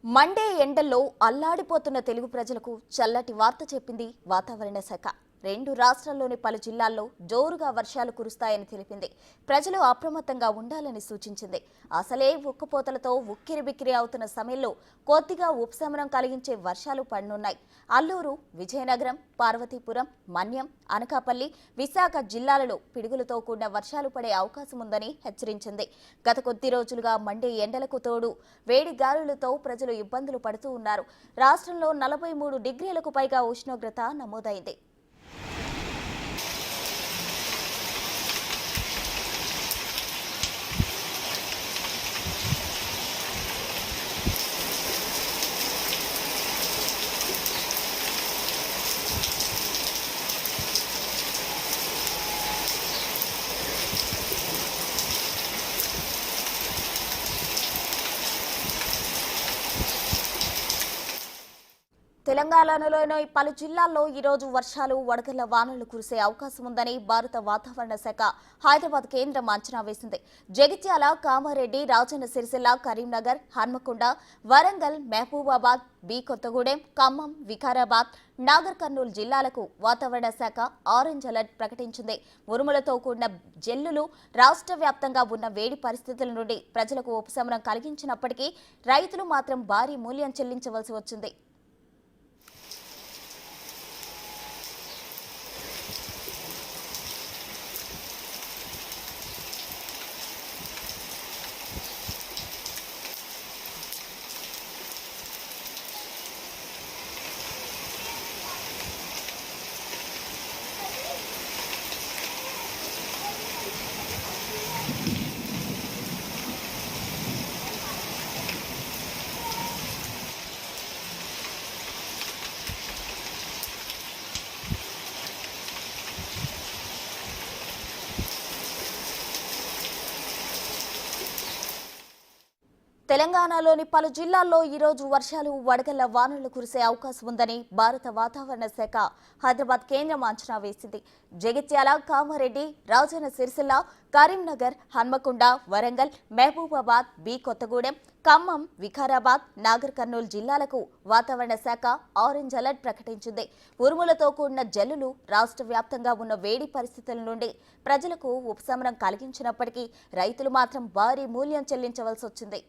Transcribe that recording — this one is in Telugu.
మండే ఎండల్లో అల్లాడిపోతున్న తెలుగు ప్రజలకు చల్లటి వార్త చెప్పింది వాతావరణ శాఖ. రెండు రాష్ట్రాల్లోని పలు జిల్లాల్లో జోరుగా వర్షాలు కురుస్తాయని తెలిపింది. ప్రజలు అప్రమత్తంగా ఉండాలని సూచించింది. అసలే ఉక్కపోతలతో ఉక్కిరిబిక్కిరి అవుతున్న సమయంలో కొద్దిగా ఉపశమనం కలిగించే వర్షాలు పడనున్నాయి. అల్లూరు, విజయనగరం, పార్వతీపురం, మన్యం, అనకాపల్లి, విశాఖ జిల్లాలలో పిడుగులతో కూడిన వర్షాలు పడే అవకాశం ఉందని హెచ్చరించింది. గత కొద్ది రోజులుగా మండే ఎండలకు తోడు వేడి గాలులతో ప్రజలు ఇబ్బందులు పడుతూ ఉన్నారు. రాష్ట్రంలో 43 డిగ్రీలకు పైగా ఉష్ణోగ్రత నమోదైంది. తెలంగాణలోని పలు జిల్లాల్లో ఈరోజు వర్షాలు, వడగళ్ల వానలు కురిసే అవకాశం ఉందని భారత వాతావరణ శాఖ హైదరాబాద్ కేంద్రం అంచనా వేసింది. జగిత్యాల, కామారెడ్డి, రాజన్న సిరిసిల్ల, కరీంనగర్, హన్మకొండ, వరంగల్, మహబూబాబాద్, కొత్తగూడెం, ఖమ్మం, వికారాబాద్, నాగర్ కర్నూలు జిల్లాలకు వాతావరణ శాఖ ఆరెంజ్ అలర్ట్ ప్రకటించింది. ఉరుములతో కూడిన జల్లులు రాష్ట్ర వ్యాప్తంగా ఉన్న వేడి పరిస్థితుల నుండి ప్రజలకు ఉపశమనం కలిగించినప్పటికీ రైతులు మాత్రం భారీ మూల్యం చెల్లించవలసి వచ్చింది. తెలంగాణలోని పలు జిల్లాల్లో ఈరోజు వర్షాలు, వడగళ్ల వానలు కురిసే అవకాశం ఉందని భారత వాతావరణ శాఖ హైదరాబాద్ కేంద్రం అంచనా వేసింది. జగిత్యాల, కామారెడ్డి, రాజన్న సిరిసిల్ల, కరీంనగర్, హన్మకొండ, వరంగల్, మహబూబాబాద్, కొత్తగూడెం, ఖమ్మం, వికారాబాద్, నాగర్ కర్నూలు జిల్లాలకు వాతావరణ శాఖ ఆరెంజ్ అలర్ట్ ప్రకటించింది. ఉరుములతో కూడిన జల్లులు రాష్ట్ర వ్యాప్తంగా ఉన్న వేడి పరిస్థితుల నుండి ప్రజలకు ఉపశమనం కలిగించినప్పటికీ రైతులు మాత్రం భారీ మూల్యం చెల్లించవలసి వచ్చింది.